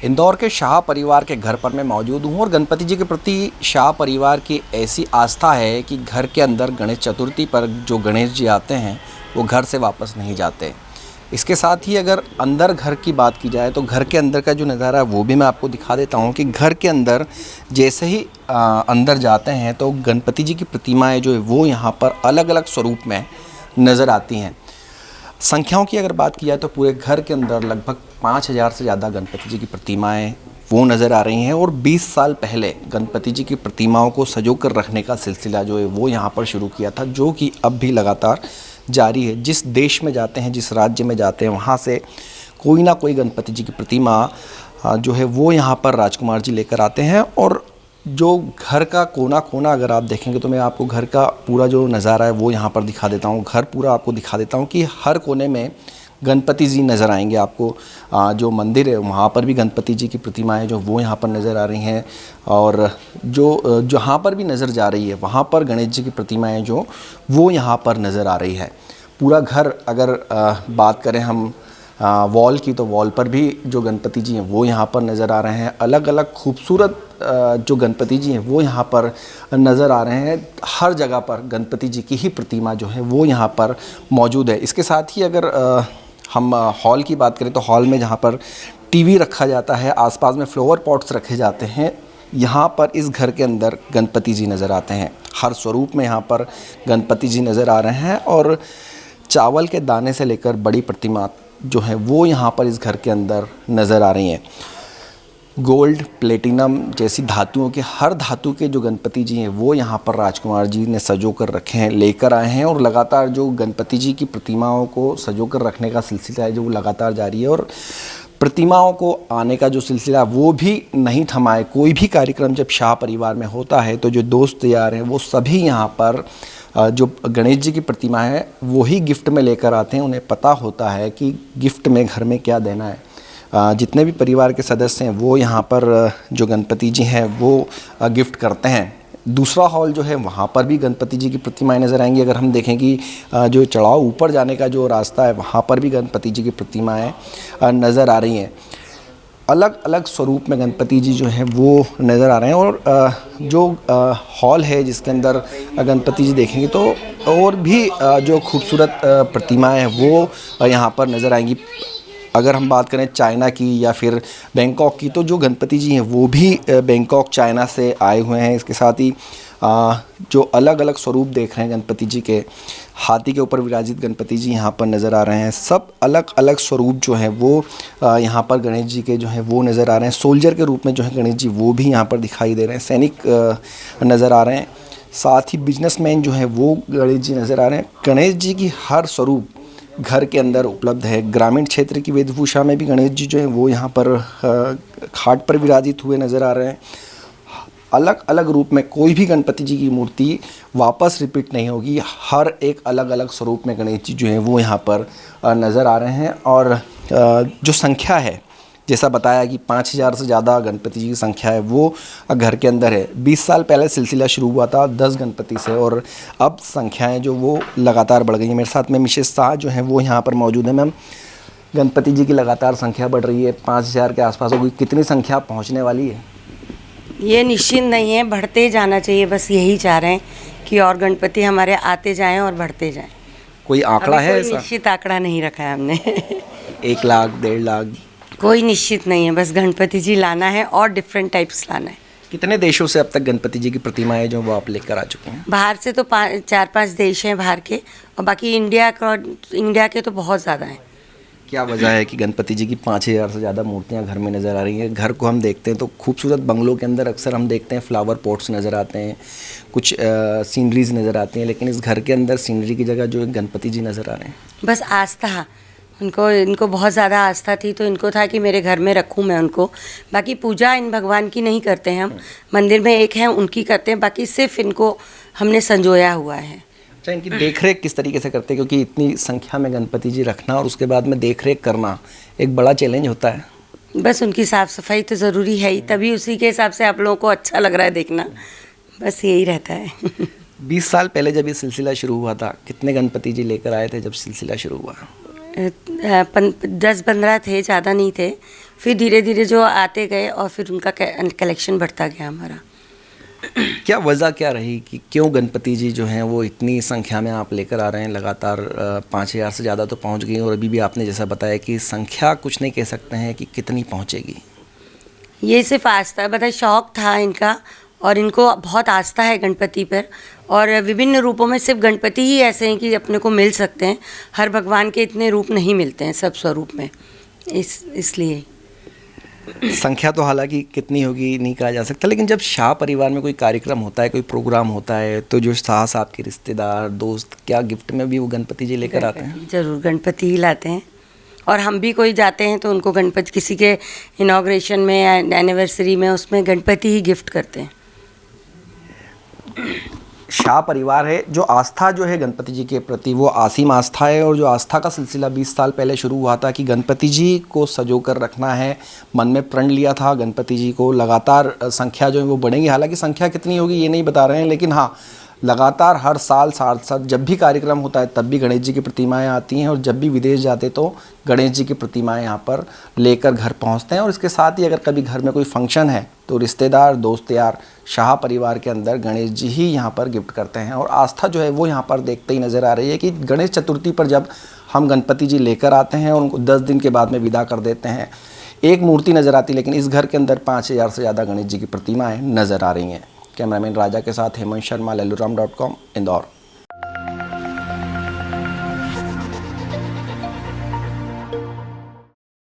इंदौर के शाह परिवार के घर पर मैं मौजूद हूँ और गणपति जी के प्रति शाह परिवार की ऐसी आस्था है कि घर के अंदर गणेश चतुर्थी पर जो गणेश जी आते हैं वो घर से वापस नहीं जाते। इसके साथ ही अगर अंदर घर की बात की जाए तो घर के अंदर का जो नज़ारा है वो भी मैं आपको दिखा देता हूँ कि घर के अंदर जैसे ही अंदर जाते हैं तो गणपति जी की प्रतिमाएँ जो है वो यहाँ पर अलग अलग स्वरूप में नज़र आती हैं। संख्याओं की अगर बात की जाए तो पूरे घर के अंदर लगभग 5000 से ज़्यादा गणपति जी की प्रतिमाएं वो नज़र आ रही हैं और 20 साल पहले गणपति जी की प्रतिमाओं को सजो कर रखने का सिलसिला जो है वो यहाँ पर शुरू किया था, जो कि अब भी लगातार जारी है। जिस देश में जाते हैं, जिस राज्य में जाते हैं, वहाँ से कोई ना कोई गणपति जी की प्रतिमा जो है वो यहाँ पर राजकुमार जी लेकर आते हैं। और जो घर का कोना कोना अगर आप देखेंगे तो मैं आपको घर का पूरा जो नज़ारा है वो यहाँ पर दिखा देता हूँ। घर पूरा आपको दिखा देता हूँ कि हर कोने में गणपति जी नज़र आएंगे आपको। जो मंदिर है वहाँ पर भी गणपति जी की प्रतिमाएं जो वो यहाँ पर नज़र आ रही हैं और जो जहाँ पर भी नज़र जा रही है वहाँ पर गणेश जी की प्रतिमाएं जो वो यहाँ पर नज़र आ रही है। पूरा घर अगर बात करें हम वॉल की तो वॉल पर भी जो गणपति जी हैं वो यहाँ पर नज़र आ रहे हैं। अलग अलग खूबसूरत जो गणपति जी हैं वो यहाँ पर नज़र आ रहे हैं। हर जगह पर गणपति जी की ही प्रतिमा जो है वो यहाँ पर मौजूद है। इसके साथ ही अगर हम हॉल की बात करें तो हॉल में जहाँ पर टीवी रखा जाता है, आसपास में फ्लावर पॉट्स रखे जाते हैं, यहाँ पर इस घर के अंदर गणपति जी नज़र आते हैं। हर स्वरूप में यहाँ पर गणपति जी नज़र आ रहे हैं और चावल के दाने से लेकर बड़ी प्रतिमा जो है वो यहाँ पर इस घर के अंदर नज़र आ रही हैं। गोल्ड, प्लेटिनम जैसी धातुओं के हर धातु के जो गणपति जी हैं वो यहाँ पर राजकुमार जी ने सजो कर रखे हैं, लेकर आए हैं। और लगातार जो गणपति जी की प्रतिमाओं को सजो कर रखने का सिलसिला है जो वो लगातार जारी है और प्रतिमाओं को आने का जो सिलसिला वो भी नहीं थमा है। कोई भी कार्यक्रम जब शाह परिवार में होता है तो जो दोस्त यार हैं वो सभी यहाँ पर जो गणेश जी की प्रतिमा है वही गिफ्ट में लेकर आते हैं। उन्हें पता होता है कि गिफ्ट में घर में क्या देना है। जितने भी परिवार के सदस्य हैं वो यहाँ पर जो गणपति जी हैं वो गिफ्ट करते हैं। दूसरा हॉल जो है वहाँ पर भी गणपति जी की प्रतिमाएं नज़र आएंगी। अगर हम देखें कि जो चढ़ाव ऊपर जाने का जो रास्ता है वहाँ पर भी गणपति जी की प्रतिमाएं नज़र आ रही हैं। अलग अलग स्वरूप में गणपति जी जो हैं वो नज़र आ रहे हैं। और जो हॉल है जिसके अंदर गणपति जी देखेंगे तो और भी जो खूबसूरत प्रतिमाएं हैं वो यहाँ पर नज़र आएंगी। अगर हम बात करें चाइना की या फिर बैंकॉक की तो जो गणपति जी हैं वो भी बैंकॉक चाइना से आए हुए हैं। इसके साथ ही जो अलग अलग स्वरूप देख रहे हैं गणपति जी के, हाथी के ऊपर विराजित गणपति जी यहाँ पर नज़र आ रहे हैं। सब अलग अलग स्वरूप जो हैं वो यहाँ पर गणेश जी के जो हैं वो नज़र आ रहे हैं। सोल्जर के रूप में जो है गणेश जी वो भी यहाँ पर दिखाई दे रहे हैं, सैनिक नज़र आ रहे हैं। साथ ही बिजनेसमैन जो है वो गणेश जी नज़र आ रहे हैं। गणेश जी की हर स्वरूप घर के अंदर उपलब्ध है। ग्रामीण क्षेत्र की वेशभूषा में भी गणेश जी जो हैं वो यहाँ पर खाट पर विराजित हुए नज़र आ रहे हैं। अलग अलग रूप में कोई भी गणपति जी की मूर्ति वापस रिपीट नहीं होगी। हर एक अलग अलग स्वरूप में गणेश जी जो हैं वो यहाँ पर नज़र आ रहे हैं। और जो संख्या है जैसा बताया कि 5000 से ज़्यादा गणपति जी की संख्या है वो घर के अंदर है। 20 साल पहले सिलसिला शुरू हुआ था 10 गणपति से और अब संख्याएं जो वो लगातार बढ़ गई हैं। मेरे साथ में मिसेस शाह जो हैं वो यहाँ पर मौजूद है। मैम, गणपति जी की लगातार संख्या बढ़ रही है, 5000 के आसपास होगी, कितनी संख्या पहुँचने वाली है? ये निश्चित नहीं है, बढ़ते जाना चाहिए। बस यही चाह रहे हैं कि और गणपति हमारे आते जाएं और बढ़ते जाएं। कोई आंकड़ा है कोई ऐसा? निश्चित आंकड़ा नहीं रखा है हमने 1 लाख, 1.5 लाख? कोई निश्चित नहीं है, बस गणपति जी लाना है और डिफरेंट टाइप्स लाना है। कितने देशों से अब तक गणपति जी की प्रतिमाएं जो वो आप लेकर आ चुके हैं? बाहर से तो 4-5 देश हैं बाहर के, और बाकी इंडिया के तो बहुत ज़्यादा हैं। क्या वजह है कि गणपति जी की 5000 से ज़्यादा मूर्तियां घर में नज़र आ रही हैं? घर को हम देखते हैं तो खूबसूरत बंगलों के अंदर अक्सर हम देखते हैं फ्लावर पॉट्स नज़र आते हैं, कुछ सीनरीज नज़र आती हैं, लेकिन इस घर के अंदर सीनरी की जगह जो गणपति जी नज़र आ रहे हैं। बस आस्था, इनको बहुत ज़्यादा आस्था थी तो इनको था कि मेरे घर में रखूं मैं उनको। बाकी पूजा इन भगवान की नहीं करते हैं हम, मंदिर में एक हैं उनकी करते हैं, बाकी सिर्फ इनको हमने संजोया हुआ है। अच्छा, इनकी देखरेख किस तरीके से करते हैं? क्योंकि इतनी संख्या में गणपति जी रखना और उसके बाद में देखरेख करना एक बड़ा चैलेंज होता है। बस उनकी साफ़ सफाई तो ज़रूरी है ही, तभी उसी के हिसाब से आप लोगों को अच्छा लग रहा है देखना, बस यही रहता है 20 साल पहले जब ये सिलसिला शुरू हुआ था कितने गणपति जी लेकर आए थे जब सिलसिला शुरू हुआ? 10-15 थे, ज़्यादा नहीं थे। फिर धीरे धीरे जो आते गए और फिर उनका कलेक्शन बढ़ता गया हमारा। क्या वजह क्या रही कि क्यों गणपति जी जो हैं वो इतनी संख्या में आप लेकर आ रहे हैं? लगातार 5,000 से ज़्यादा तो पहुंच गई, और अभी भी आपने जैसा बताया कि संख्या कुछ नहीं कह सकते हैं कि कितनी पहुंचेगी। ये सिर्फ आस्था, मतलब शौक था इनका, और इनको बहुत आस्था है गणपति पर। और विभिन्न रूपों में सिर्फ गणपति ही ऐसे हैं कि अपने को मिल सकते हैं, हर भगवान के इतने रूप नहीं मिलते हैं सब स्वरूप में, इसलिए। संख्या तो हालांकि कितनी होगी नहीं कहा जा सकता, लेकिन जब शाह परिवार में कोई कार्यक्रम होता है, कोई प्रोग्राम होता है, तो जो शाह साहब के रिश्तेदार दोस्त, क्या गिफ्ट में भी वो गणपति जी लेकर आते हैं? ज़रूर गणपति ही लाते हैं, और हम भी कोई जाते हैं तो उनको गणपति, किसी के इनॉग्रेशन में या एनिवर्सरी में, उसमें गणपति ही गिफ्ट करते हैं। शाह परिवार है, जो आस्था जो है गणपति जी के प्रति वो असीम आस्था है, और जो आस्था का सिलसिला 20 साल पहले शुरू हुआ था कि गणपति जी को सजो कर रखना है, मन में प्रण लिया था गणपति जी को। लगातार संख्या जो है वो बढ़ेंगी, हालांकि संख्या कितनी होगी ये नहीं बता रहे हैं, लेकिन हाँ लगातार हर साल साथ साथ जब भी कार्यक्रम होता है तब भी गणेश जी की प्रतिमाएं आती हैं, और जब भी विदेश जाते तो गणेश जी की प्रतिमाएं यहाँ पर लेकर घर पहुँचते हैं। और इसके साथ ही अगर कभी घर में कोई फंक्शन है तो रिश्तेदार दोस्त यार शाह परिवार के अंदर गणेश जी ही यहाँ पर गिफ्ट करते हैं। और आस्था जो है वो यहाँ पर देखते ही नज़र आ रही है कि गणेश चतुर्थी पर जब हम गणपति जी लेकर आते हैं और उनको 10 दिन के बाद में विदा कर देते हैं, एक मूर्ति नज़र आती, लेकिन इस घर के अंदर 5,000 से ज़्यादा गणेश जी की प्रतिमाएँ नज़र आ रही हैं। कैमरामैन राजा के साथ हेमंत शर्मा, lelluram.com, इंदौर।